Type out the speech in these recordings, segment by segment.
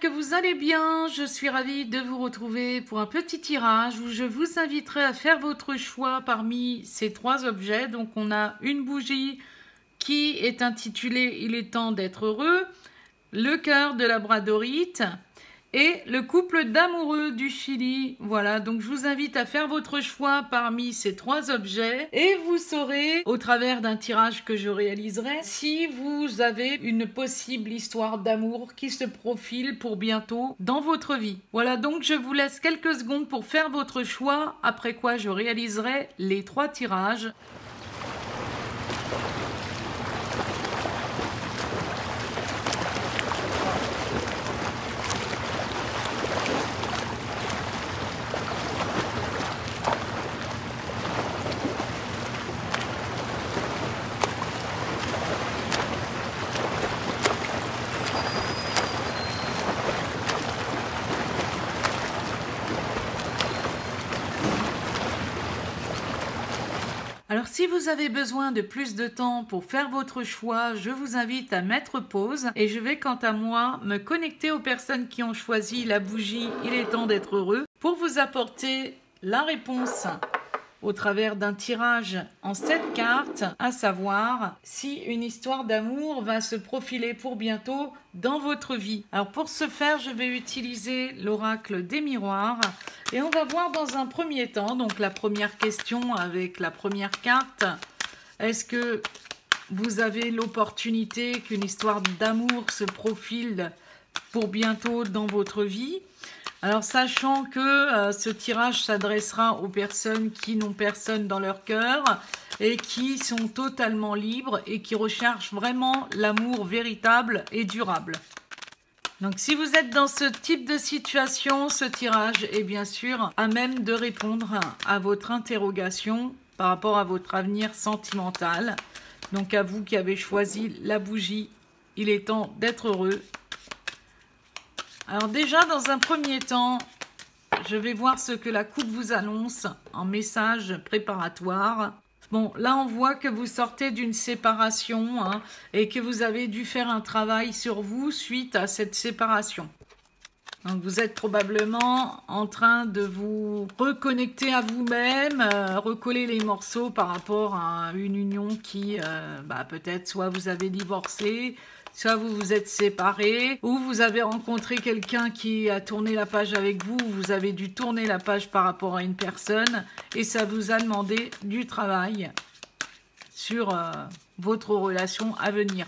que vous allez bien. Je suis ravie de vous retrouver pour un petit tirage où je vous inviterai à faire votre choix parmi ces 3 objets. Donc on a une bougie qui est intitulée Il est temps d'être heureux, le cœur de labradorite et le couple d'amoureux du Chili. Voilà, donc je vous invite à faire votre choix parmi ces 3 objets et vous saurez, au travers d'un tirage que je réaliserai, si vous avez une possible histoire d'amour qui se profile pour bientôt dans votre vie. Voilà, donc je vous laisse quelques secondes pour faire votre choix, après quoi je réaliserai les 3 tirages. Alors si vous avez besoin de plus de temps pour faire votre choix, je vous invite à mettre pause et je vais quant à moi me connecter aux personnes qui ont choisi la bougie Il est temps d'être heureux pour vous apporter la réponse au travers d'un tirage en 7 cartes, à savoir si une histoire d'amour va se profiler pour bientôt dans votre vie. Alors pour ce faire, je vais utiliser l'oracle des miroirs et on va voir dans un premier temps, donc la première question avec la première carte, est-ce que vous avez l'opportunité qu'une histoire d'amour se profile pour bientôt dans votre vie ? Alors, sachant que ce tirage s'adressera aux personnes qui n'ont personne dans leur cœur et qui sont totalement libres et qui recherchent vraiment l'amour véritable et durable. Donc, si vous êtes dans ce type de situation, ce tirage est bien sûr à même de répondre à votre interrogation par rapport à votre avenir sentimental. Donc, à vous qui avez choisi la bougie, il est temps d'être heureux. Alors déjà, dans un premier temps, je vais voir ce que la coupe vous annonce en message préparatoire. Bon, là, on voit que vous sortez d'une séparation et que vous avez dû faire un travail sur vous suite à cette séparation. Donc, vous êtes probablement en train de vous reconnecter à vous-même, recoller les morceaux par rapport à une union qui, peut-être, soit vous avez divorcé, soit vous vous êtes séparés, ou vous avez rencontré quelqu'un qui a tourné la page avec vous, vous avez dû tourner la page par rapport à une personne, et ça vous a demandé du travail sur votre relation à venir.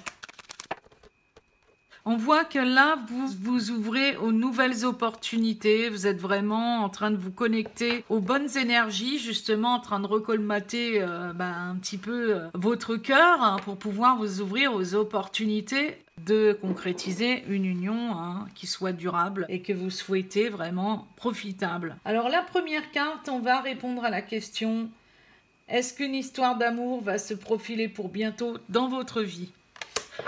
On voit que là, vous vous ouvrez aux nouvelles opportunités. Vous êtes vraiment en train de vous connecter aux bonnes énergies, justement en train de recolmater un petit peu votre cœur pour pouvoir vous ouvrir aux opportunités de concrétiser une union qui soit durable et que vous souhaitez vraiment profitable. Alors la première carte, on va répondre à la question « Est-ce qu'une histoire d'amour va se profiler pour bientôt dans votre vie ?»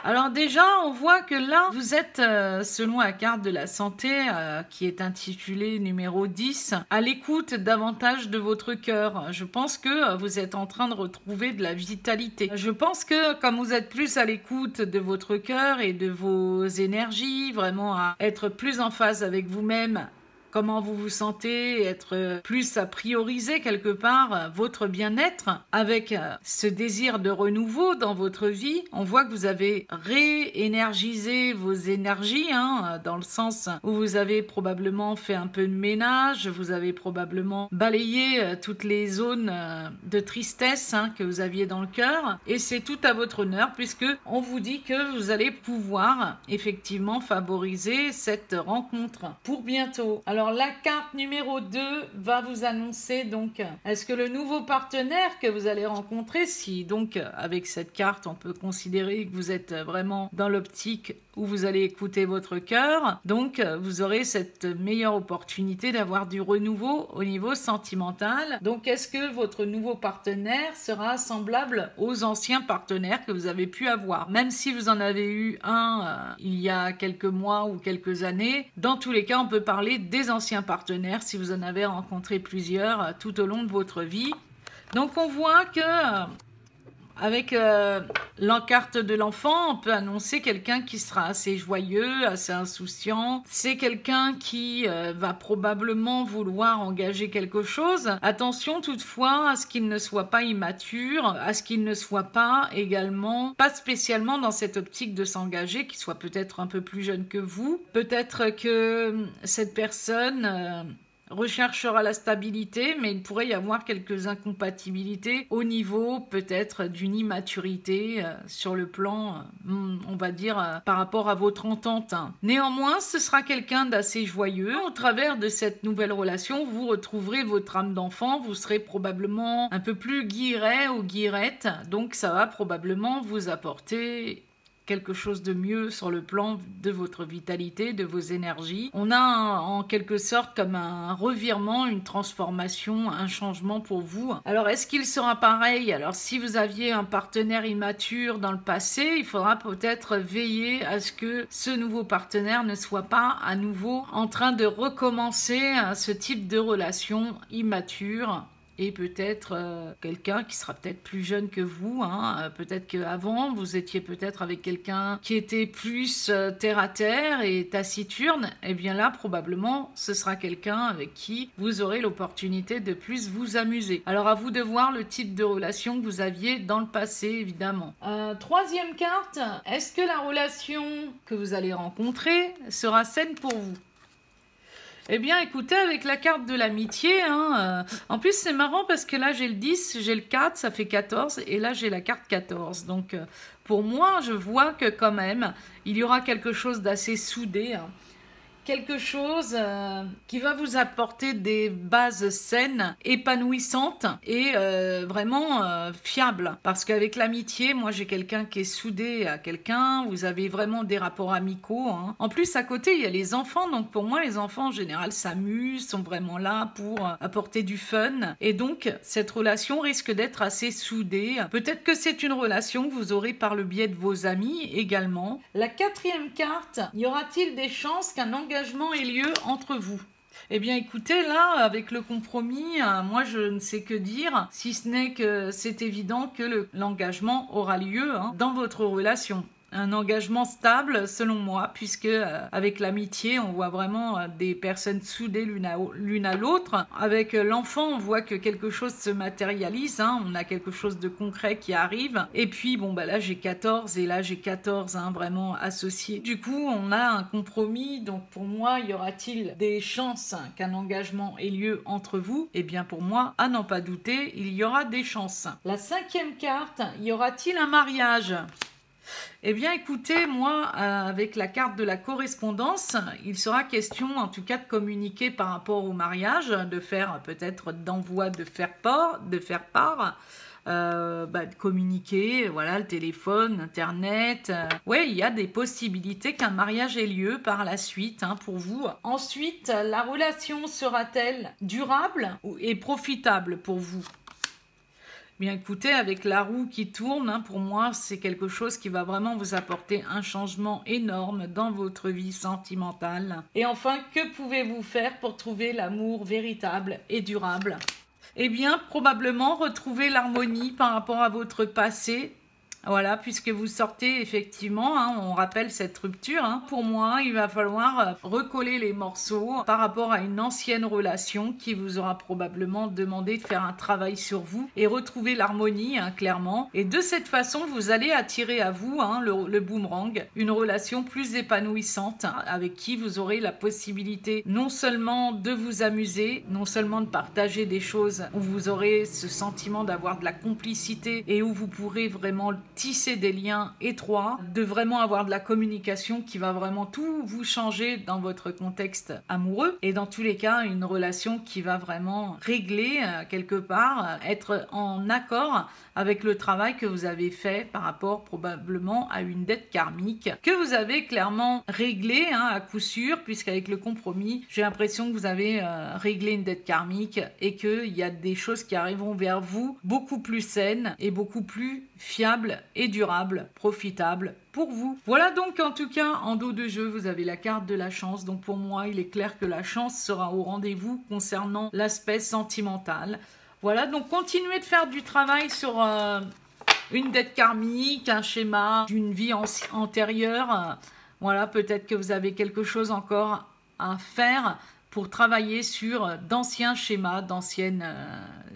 Alors déjà, on voit que là, vous êtes, selon la carte de la santé, qui est intitulée numéro 10, à l'écoute davantage de votre cœur. Je pense que vous êtes en train de retrouver de la vitalité. Je pense que comme vous êtes plus à l'écoute de votre cœur et de vos énergies, vraiment à être plus en phase avec vous-même, comment vous vous sentez, être plus à prioriser quelque part votre bien-être avec ce désir de renouveau dans votre vie. On voit que vous avez réénergisé vos énergies, dans le sens où vous avez probablement fait un peu de ménage, vous avez probablement balayé toutes les zones de tristesse que vous aviez dans le cœur, et c'est tout à votre honneur puisque on vous dit que vous allez pouvoir effectivement favoriser cette rencontre pour bientôt. Alors la carte numéro 2 va vous annoncer donc, est-ce que le nouveau partenaire que vous allez rencontrer, si donc avec cette carte on peut considérer que vous êtes vraiment dans l'optique où vous allez écouter votre cœur, donc vous aurez cette meilleure opportunité d'avoir du renouveau au niveau sentimental. Donc est-ce que votre nouveau partenaire sera semblable aux anciens partenaires que vous avez pu avoir, même si vous en avez eu un il y a quelques mois ou quelques années? Dans tous les cas, on peut parler des anciens partenaires si vous en avez rencontré plusieurs tout au long de votre vie. Donc on voit que Avec l'encarte de l'enfant, on peut annoncer quelqu'un qui sera assez joyeux, assez insouciant. C'est quelqu'un qui va probablement vouloir engager quelque chose. Attention toutefois à ce qu'il ne soit pas immature, à ce qu'il ne soit pas également, pas spécialement dans cette optique de s'engager, qu'il soit peut-être un peu plus jeune que vous. Peut-être que cette personne recherchera la stabilité, mais il pourrait y avoir quelques incompatibilités au niveau peut-être d'une immaturité sur le plan, on va dire, par rapport à votre entente. Néanmoins, ce sera quelqu'un d'assez joyeux. Au travers de cette nouvelle relation, vous retrouverez votre âme d'enfant, vous serez probablement un peu plus guilleret ou guillerette, donc ça va probablement vous apporter quelque chose de mieux sur le plan de votre vitalité, de vos énergies. On a en quelque sorte comme un revirement, une transformation, un changement pour vous. Alors est-ce qu'il sera pareil? Alors si vous aviez un partenaire immature dans le passé, il faudra peut-être veiller à ce que ce nouveau partenaire ne soit pas à nouveau en train de recommencer ce type de relation immature. Et peut-être quelqu'un qui sera peut-être plus jeune que vous, hein. Peut-être qu'avant, vous étiez peut-être avec quelqu'un qui était plus terre-à-terre et taciturne. Et bien là, probablement, ce sera quelqu'un avec qui vous aurez l'opportunité de plus vous amuser. Alors à vous de voir le type de relation que vous aviez dans le passé, évidemment. Troisième carte, est-ce que la relation que vous allez rencontrer sera saine pour vous? Eh bien, écoutez, avec la carte de l'amitié, en plus, c'est marrant parce que là, j'ai le 10, j'ai le 4, ça fait 14, et là, j'ai la carte 14. Donc, pour moi, je vois que quand même, il y aura quelque chose d'assez soudé, quelque chose qui va vous apporter des bases saines, épanouissantes et vraiment fiables. Parce qu'avec l'amitié, moi j'ai quelqu'un qui est soudé à quelqu'un, vous avez vraiment des rapports amicaux. En plus, à côté, il y a les enfants. Donc pour moi, les enfants en général s'amusent, sont vraiment là pour apporter du fun. Et donc, cette relation risque d'être assez soudée. Peut-être que c'est une relation que vous aurez par le biais de vos amis également. La quatrième carte, y aura-t-il des chances qu'un engagement ait lieu entre vous? Eh bien écoutez, là, avec le compromis, moi je ne sais que dire, si ce n'est que c'est évident que l'engagement aura lieu dans votre relation. Un engagement stable, selon moi, puisque avec l'amitié, on voit vraiment des personnes soudées l'une à l'autre. Avec l'enfant, on voit que quelque chose se matérialise, on a quelque chose de concret qui arrive. Et puis, bon, bah là, j'ai 14 et là, j'ai 14 vraiment associés. Du coup, on a un compromis. Donc, pour moi, y aura-t-il des chances qu'un engagement ait lieu entre vous? Eh bien, pour moi, à n'en pas douter, il y aura des chances. La cinquième carte, y aura-t-il un mariage? Eh bien, écoutez, moi, avec la carte de la correspondance, il sera question, en tout cas, de communiquer par rapport au mariage, de faire peut-être d'envoi de faire part, de communiquer, voilà, le téléphone, Internet. Ouais, il y a des possibilités qu'un mariage ait lieu par la suite pour vous. Ensuite, la relation sera-t-elle durable et profitable pour vous? Bien écoutez, avec la roue qui tourne, pour moi, c'est quelque chose qui va vraiment vous apporter un changement énorme dans votre vie sentimentale. Et enfin, que pouvez-vous faire pour trouver l'amour véritable et durable? Eh bien, probablement retrouver l'harmonie par rapport à votre passé. Voilà, puisque vous sortez effectivement, on rappelle cette rupture. Pour moi, il va falloir recoller les morceaux par rapport à une ancienne relation qui vous aura probablement demandé de faire un travail sur vous et retrouver l'harmonie, clairement. Et de cette façon, vous allez attirer à vous le boomerang, une relation plus épanouissante avec qui vous aurez la possibilité non seulement de vous amuser, non seulement de partager des choses où vous aurez ce sentiment d'avoir de la complicité et où vous pourrez vraiment tisser des liens étroits, de vraiment avoir de la communication qui va vraiment tout vous changer dans votre contexte amoureux et dans tous les cas une relation qui va vraiment régler quelque part, être en accord avec le travail que vous avez fait par rapport probablement à une dette karmique que vous avez clairement réglée à coup sûr, puisqu'avec le compromis, j'ai l'impression que vous avez réglé une dette karmique et qu'il y a des choses qui arriveront vers vous beaucoup plus saines et beaucoup plus fiables et durables, profitables pour vous. Voilà donc en tout cas en dos de jeu, vous avez la carte de la chance. Donc pour moi, il est clair que la chance sera au rendez-vous concernant l'aspect sentimental. Voilà, donc continuez de faire du travail sur une dette karmique, un schéma d'une vie antérieure. Voilà, peut-être que vous avez quelque chose encore à faire pour travailler sur d'anciens schémas, d'anciennes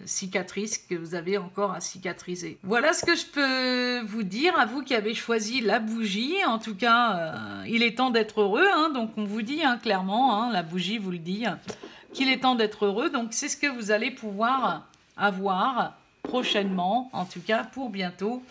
cicatrices que vous avez encore à cicatriser. Voilà ce que je peux vous dire à vous qui avez choisi la bougie. En tout cas, il est temps d'être heureux, hein, donc on vous dit clairement, la bougie vous le dit, qu'il est temps d'être heureux. Donc c'est ce que vous allez pouvoir avoir prochainement, en tout cas pour bientôt,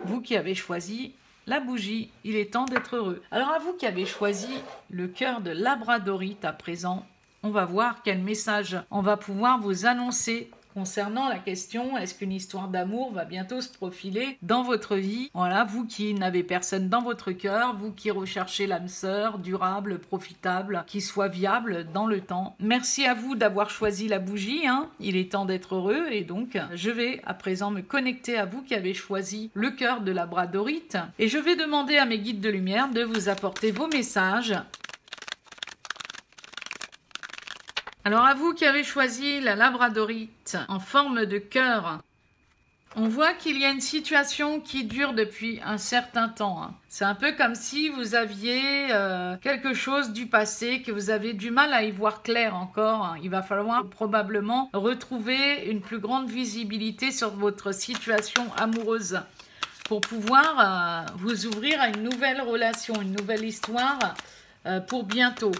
vous qui avez choisi la bougie, il est temps d'être heureux. Alors à vous qui avez choisi le cœur de labradorite à présent, on va voir quel message on va pouvoir vous annoncer concernant la question, est-ce qu'une histoire d'amour va bientôt se profiler dans votre vie? Voilà, vous qui n'avez personne dans votre cœur, vous qui recherchez l'âme sœur, durable, profitable, qui soit viable dans le temps. Merci à vous d'avoir choisi la bougie, il est temps d'être heureux et donc je vais à présent me connecter à vous qui avez choisi le cœur de labradorite et je vais demander à mes guides de lumière de vous apporter vos messages. Alors à vous qui avez choisi la labradorite en forme de cœur, on voit qu'il y a une situation qui dure depuis un certain temps. C'est un peu comme si vous aviez quelque chose du passé, que vous avez du mal à y voir clair encore. Il va falloir probablement retrouver une plus grande visibilité sur votre situation amoureuse pour pouvoir vous ouvrir à une nouvelle relation, une nouvelle histoire pour bientôt.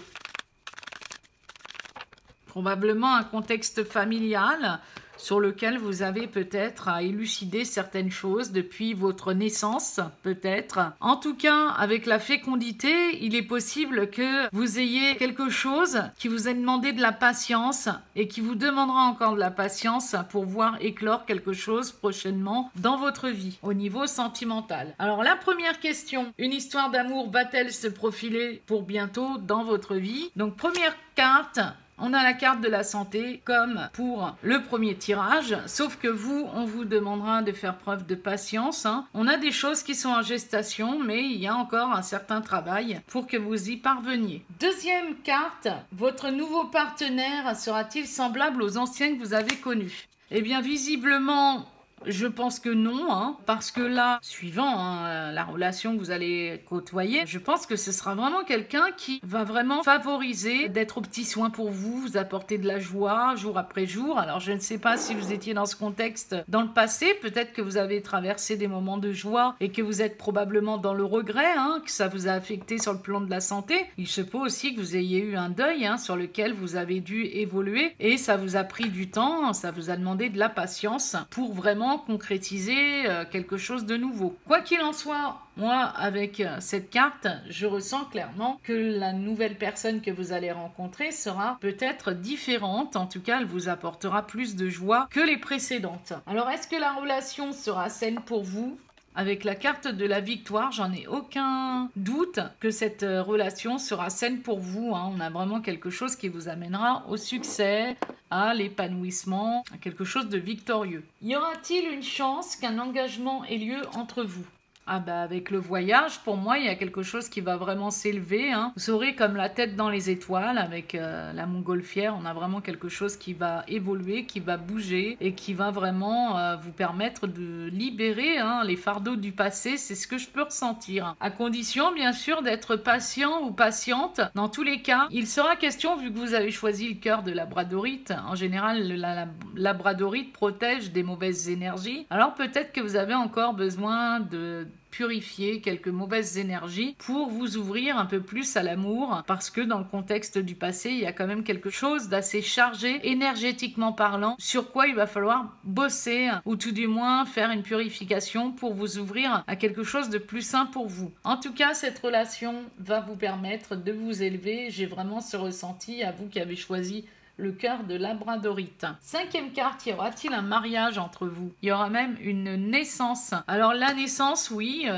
Probablement un contexte familial sur lequel vous avez peut-être à élucider certaines choses depuis votre naissance, peut-être. En tout cas, avec la fécondité, il est possible que vous ayez quelque chose qui vous ait demandé de la patience et qui vous demandera encore de la patience pour voir éclore quelque chose prochainement dans votre vie, au niveau sentimental. Alors la première question, une histoire d'amour va-t-elle se profiler pour bientôt dans votre vie? Donc première carte, on a la carte de la santé comme pour le premier tirage, sauf que vous, on vous demandera de faire preuve de patience. On a des choses qui sont en gestation, mais il y a encore un certain travail pour que vous y parveniez. Deuxième carte, votre nouveau partenaire sera-t-il semblable aux anciens que vous avez connus? Eh bien, visiblement, je pense que non, parce que là, suivant la relation que vous allez côtoyer, je pense que ce sera vraiment quelqu'un qui va vraiment favoriser d'être au petit soin pour vous, vous apporter de la joie jour après jour. Alors je ne sais pas si vous étiez dans ce contexte dans le passé, peut-être que vous avez traversé des moments de joie et que vous êtes probablement dans le regret, que ça vous a affecté sur le plan de la santé. Il se peut aussi que vous ayez eu un deuil sur lequel vous avez dû évoluer et ça vous a pris du temps, ça vous a demandé de la patience pour vraiment concrétiser quelque chose de nouveau. Quoi qu'il en soit, moi, avec cette carte, je ressens clairement que la nouvelle personne que vous allez rencontrer sera peut-être différente. En tout cas, elle vous apportera plus de joie que les précédentes. Alors, est-ce que la relation sera saine pour vous ? Avec la carte de la victoire, j'en ai aucun doute que cette relation sera saine pour vous. On a vraiment quelque chose qui vous amènera au succès, à l'épanouissement, à quelque chose de victorieux. Y aura-t-il une chance qu'un engagement ait lieu entre vous ? Ah bah avec le voyage, pour moi, il y a quelque chose qui va vraiment s'élever. Vous saurez, comme la tête dans les étoiles, avec la montgolfière, on a vraiment quelque chose qui va évoluer, qui va bouger et qui va vraiment vous permettre de libérer les fardeaux du passé. C'est ce que je peux ressentir. À condition, bien sûr, d'être patient ou patiente. Dans tous les cas, il sera question, vu que vous avez choisi le cœur de labradorite, en général, la labradorite protège des mauvaises énergies. Alors peut-être que vous avez encore besoin de purifier quelques mauvaises énergies pour vous ouvrir un peu plus à l'amour, parce que dans le contexte du passé, il y a quand même quelque chose d'assez chargé énergétiquement parlant, sur quoi il va falloir bosser ou tout du moins faire une purification pour vous ouvrir à quelque chose de plus sain pour vous. En tout cas, cette relation va vous permettre de vous élever. J'ai vraiment ce ressenti à vous qui avez choisi le cœur de labradorite. Cinquième carte, y aura-t-il un mariage entre vous? Il y aura même une naissance. Alors la naissance, oui,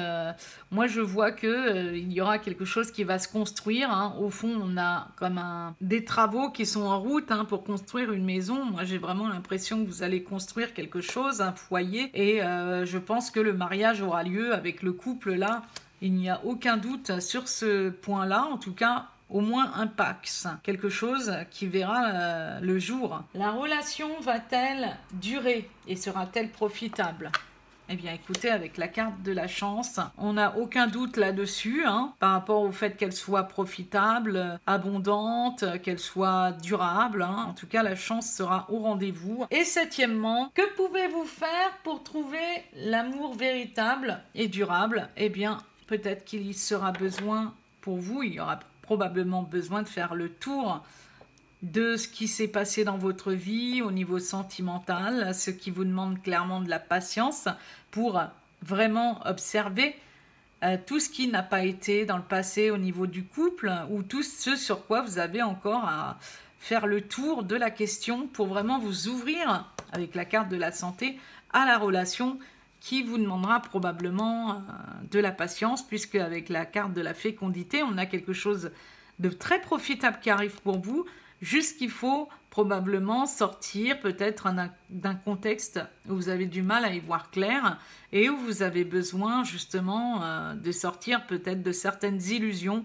moi je vois que il y aura quelque chose qui va se construire. Au fond, on a comme des travaux qui sont en route pour construire une maison. Moi j'ai vraiment l'impression que vous allez construire quelque chose, un foyer, et je pense que le mariage aura lieu avec le couple là. Il n'y a aucun doute sur ce point-là, en tout cas. Au moins un pax, quelque chose qui verra le jour. La relation va-t-elle durer et sera-t-elle profitable? Eh bien, écoutez, avec la carte de la chance, on n'a aucun doute là-dessus, hein, par rapport au fait qu'elle soit profitable, abondante, qu'elle soit durable. Hein. En tout cas, la chance sera au rendez-vous. Et septièmement, que pouvez-vous faire pour trouver l'amour véritable et durable? Eh bien, peut-être qu'il sera besoin pour vous, il y aura probablement besoin de faire le tour de ce qui s'est passé dans votre vie au niveau sentimental, ce qui vous demande clairement de la patience pour vraiment observer tout ce qui n'a pas été dans le passé au niveau du couple ou tout ce sur quoi vous avez encore à faire le tour de la question pour vraiment vous ouvrir avec la carte de la santé à la relation qui vous demandera probablement de la patience puisque avec la carte de la fécondité, on a quelque chose de très profitable qui arrive pour vous. Juste qu'il faut probablement sortir peut-être d'un contexte où vous avez du mal à y voir clair et où vous avez besoin justement de sortir peut-être de certaines illusions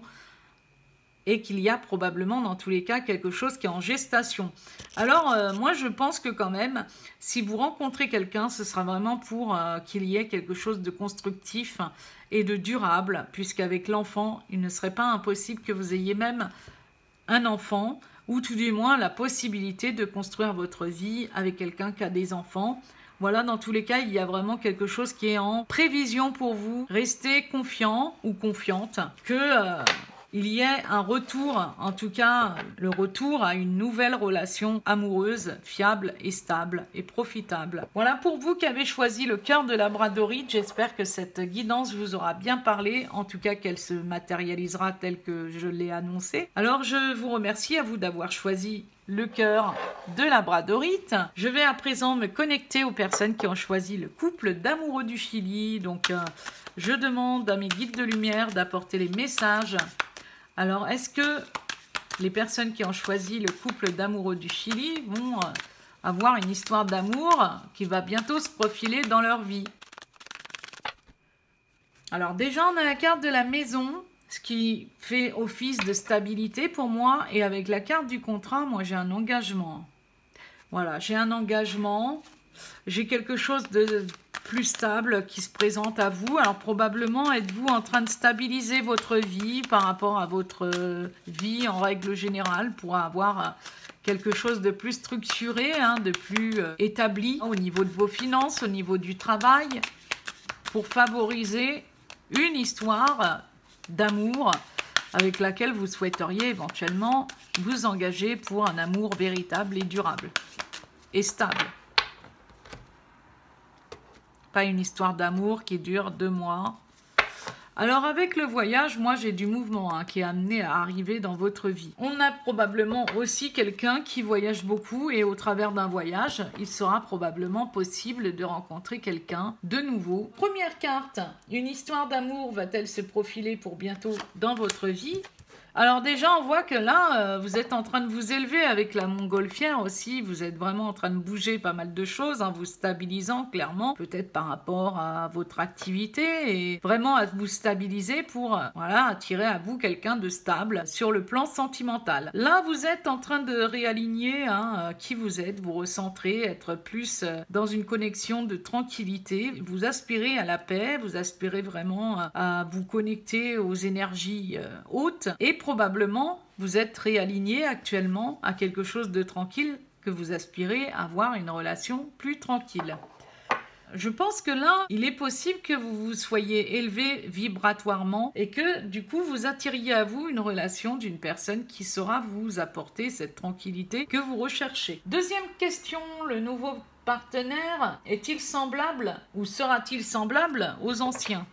et qu'il y a probablement dans tous les cas quelque chose qui est en gestation. Alors moi je pense que quand même, si vous rencontrez quelqu'un, ce sera vraiment pour qu'il y ait quelque chose de constructif et de durable, puisqu'avec l'enfant, il ne serait pas impossible que vous ayez même un enfant, ou tout du moins la possibilité de construire votre vie avec quelqu'un qui a des enfants. Voilà, dans tous les cas, il y a vraiment quelque chose qui est en prévision pour vous. Restez confiant ou confiante que il y ait un retour, en tout cas le retour à une nouvelle relation amoureuse, fiable et stable et profitable. Voilà pour vous qui avez choisi le cœur de labradorite. J'espère que cette guidance vous aura bien parlé, en tout cas qu'elle se matérialisera telle que je l'ai annoncé. Alors je vous remercie à vous d'avoir choisi le cœur de labradorite. Je vais à présent me connecter aux personnes qui ont choisi le couple d'amoureux du Chili. Donc je demande à mes guides de lumière d'apporter les messages. Alors, est-ce que les personnes qui ont choisi le couple d'amoureux du Chili vont avoir une histoire d'amour qui va bientôt se profiler dans leur vie? Alors déjà, on a la carte de la maison, ce qui fait office de stabilité pour moi. Et avec la carte du contrat, moi j'ai un engagement. Voilà, j'ai un engagement. J'ai quelque chose de plus stable qui se présente à vous. Alors probablement êtes-vous en train de stabiliser votre vie par rapport à votre vie en règle générale pour avoir quelque chose de plus structuré, hein, de plus établi au niveau de vos finances, au niveau du travail, pour favoriser une histoire d'amour avec laquelle vous souhaiteriez éventuellement vous engager pour un amour véritable et durable et stable. Pas une histoire d'amour qui dure 2 mois. Alors avec le voyage, moi j'ai du mouvement qui est amené à arriver dans votre vie. On a probablement aussi quelqu'un qui voyage beaucoup et au travers d'un voyage, il sera probablement possible de rencontrer quelqu'un de nouveau. Première carte, une histoire d'amour va-t-elle se profiler pour bientôt dans votre vie ? Alors déjà, on voit que là, vous êtes en train de vous élever avec la montgolfière aussi. Vous êtes vraiment en train de bouger pas mal de choses, vous stabilisant clairement, peut-être par rapport à votre activité et vraiment à vous stabiliser pour voilà, attirer à vous quelqu'un de stable sur le plan sentimental. Là, vous êtes en train de réaligner qui vous êtes, vous recentrer, être plus dans une connexion de tranquillité. Vous aspirez à la paix, vous aspirez vraiment à vous connecter aux énergies hautes et probablement, vous êtes réaligné actuellement à quelque chose de tranquille que vous aspirez à avoir une relation plus tranquille. Je pense que là, il est possible que vous vous soyez élevé vibratoirement et que du coup, vous attiriez à vous une relation d'une personne qui saura vous apporter cette tranquillité que vous recherchez. Deuxième question, le nouveau partenaire est-il semblable ou sera-t-il semblable aux anciens ?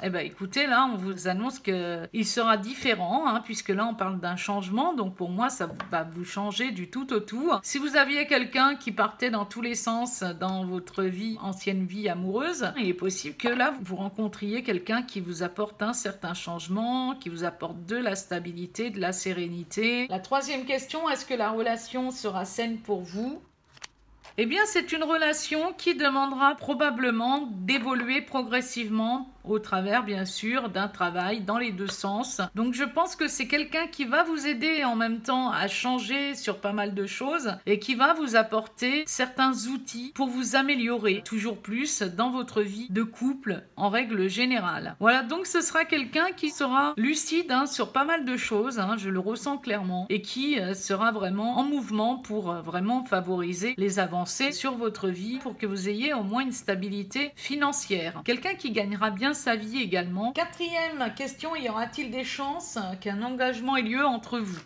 Eh bien, écoutez, là, on vous annonce qu'il sera différent, puisque là, on parle d'un changement. Donc, pour moi, ça va vous changer du tout au tout. Si vous aviez quelqu'un qui partait dans tous les sens dans votre vie, ancienne vie amoureuse, il est possible que là, vous rencontriez quelqu'un qui vous apporte un certain changement, qui vous apporte de la stabilité, de la sérénité. La troisième question, est-ce que la relation sera saine pour vous ? Eh bien, c'est une relation qui demandera probablement d'évoluer progressivement au travers bien sûr d'un travail dans les deux sens. Donc je pense que c'est quelqu'un qui va vous aider en même temps à changer sur pas mal de choses et qui va vous apporter certains outils pour vous améliorer toujours plus dans votre vie de couple en règle générale. Voilà, donc ce sera quelqu'un qui sera lucide sur pas mal de choses, je le ressens clairement, et qui sera vraiment en mouvement pour vraiment favoriser les avancées sur votre vie pour que vous ayez au moins une stabilité financière. Quelqu'un qui gagnera bien sa vie également. Quatrième question, y aura-t-il des chances qu'un engagement ait lieu entre vous?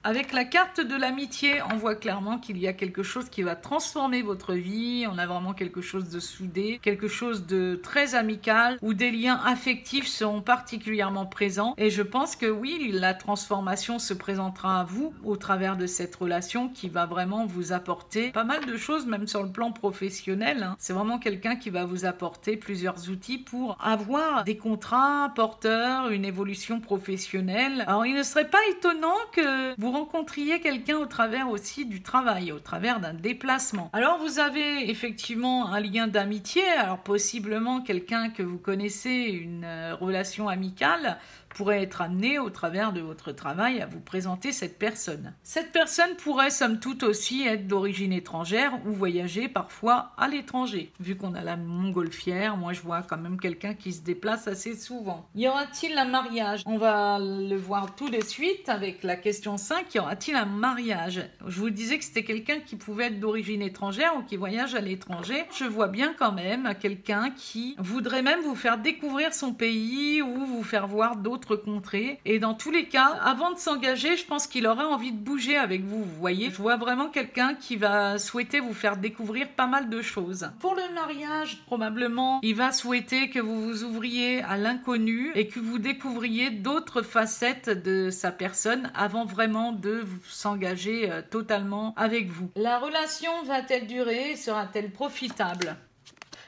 Avec la carte de l'amitié, on voit clairement qu'il y a quelque chose qui va transformer votre vie. On a vraiment quelque chose de soudé, quelque chose de très amical, où des liens affectifs seront particulièrement présents. Et je pense que oui, la transformation se présentera à vous au travers de cette relation qui va vraiment vous apporter pas mal de choses, même sur le plan professionnel. C'est vraiment quelqu'un qui va vous apporter plusieurs outils pour avoir des contrats porteurs, une évolution professionnelle. Alors, il ne serait pas étonnant que vous rencontriez quelqu'un au travers aussi du travail, au travers d'un déplacement. Alors vous avez effectivement un lien d'amitié, alors possiblement quelqu'un que vous connaissez, une relation amicale, pourrait être amené au travers de votre travail à vous présenter cette personne. Cette personne pourrait somme toute aussi être d'origine étrangère ou voyager parfois à l'étranger. Vu qu'on a la montgolfière, moi je vois quand même quelqu'un qui se déplace assez souvent. Y aura-t-il un mariage? On va le voir tout de suite avec la question 5. Y aura-t-il un mariage? Je vous disais que c'était quelqu'un qui pouvait être d'origine étrangère ou qui voyage à l'étranger. Je vois bien quand même quelqu'un qui voudrait même vous faire découvrir son pays ou vous faire voir d'autres contrées. Et dans tous les cas, avant de s'engager, je pense qu'il aurait envie de bouger avec vous. Vous voyez, je vois vraiment quelqu'un qui va souhaiter vous faire découvrir pas mal de choses. Pour le mariage, probablement, il va souhaiter que vous vous ouvriez à l'inconnu et que vous découvriez d'autres facettes de sa personne avant vraiment de s'engager totalement avec vous. La relation va-t-elle durer? Sera-t-elle profitable?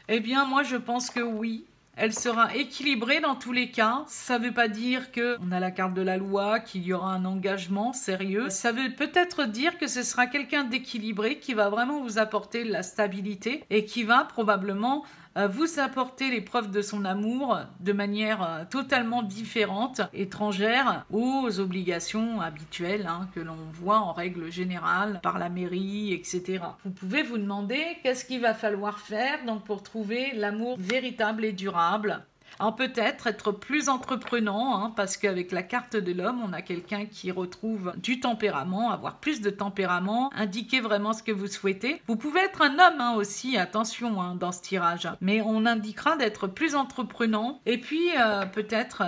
Eh bien, moi, je pense que oui. Elle sera équilibrée dans tous les cas. Ça ne veut pas dire qu'on a la carte de la loi, qu'il y aura un engagement sérieux. Ça veut peut-être dire que ce sera quelqu'un d'équilibré qui va vraiment vous apporter la stabilité et qui va probablement vous apporter les preuves de son amour de manière totalement différente, étrangère aux obligations habituelles que l'on voit en règle générale par la mairie, etc. Vous pouvez vous demander qu'est-ce qu'il va falloir faire donc pour trouver l'amour véritable et durable. Alors peut-être être plus entreprenant, parce qu'avec la carte de l'homme, on a quelqu'un qui retrouve du tempérament, avoir plus de tempérament, indiquer vraiment ce que vous souhaitez. Vous pouvez être un homme aussi, attention dans ce tirage, mais on indiquera d'être plus entreprenant. Et puis peut-être,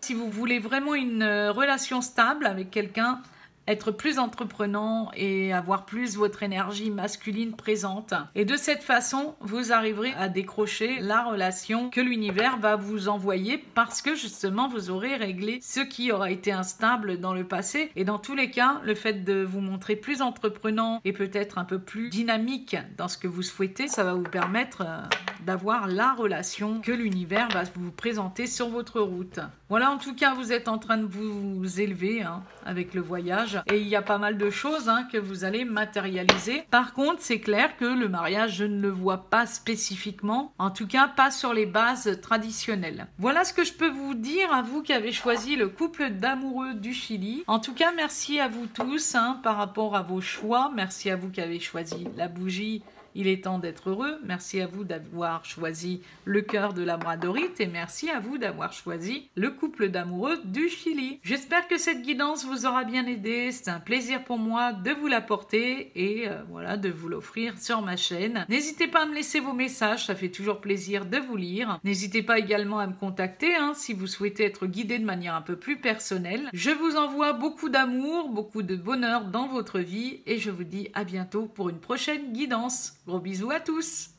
si vous voulez vraiment une relation stable avec quelqu'un, être plus entreprenant et avoir plus votre énergie masculine présente. Et de cette façon, vous arriverez à décrocher la relation que l'univers va vous envoyer parce que justement, vous aurez réglé ce qui aura été instable dans le passé. Et dans tous les cas, le fait de vous montrer plus entreprenant et peut-être un peu plus dynamique dans ce que vous souhaitez, ça va vous permettre d'avoir la relation que l'univers va vous présenter sur votre route. Voilà, en tout cas, vous êtes en train de vous élever avec le voyage. Et il y a pas mal de choses que vous allez matérialiser. Par contre, c'est clair que le mariage, je ne le vois pas spécifiquement. En tout cas, pas sur les bases traditionnelles. Voilà ce que je peux vous dire à vous qui avez choisi le couple d'amoureux du Chili. En tout cas, merci à vous tous par rapport à vos choix. Merci à vous qui avez choisi la bougie. Il est temps d'être heureux. Merci à vous d'avoir choisi le cœur de labradorite et merci à vous d'avoir choisi le couple d'amoureux du Chili. J'espère que cette guidance vous aura bien aidé. C'est un plaisir pour moi de vous l'apporter et voilà, de vous l'offrir sur ma chaîne. N'hésitez pas à me laisser vos messages, ça fait toujours plaisir de vous lire. N'hésitez pas également à me contacter si vous souhaitez être guidé de manière un peu plus personnelle. Je vous envoie beaucoup d'amour, beaucoup de bonheur dans votre vie et je vous dis à bientôt pour une prochaine guidance. Gros bisous à tous!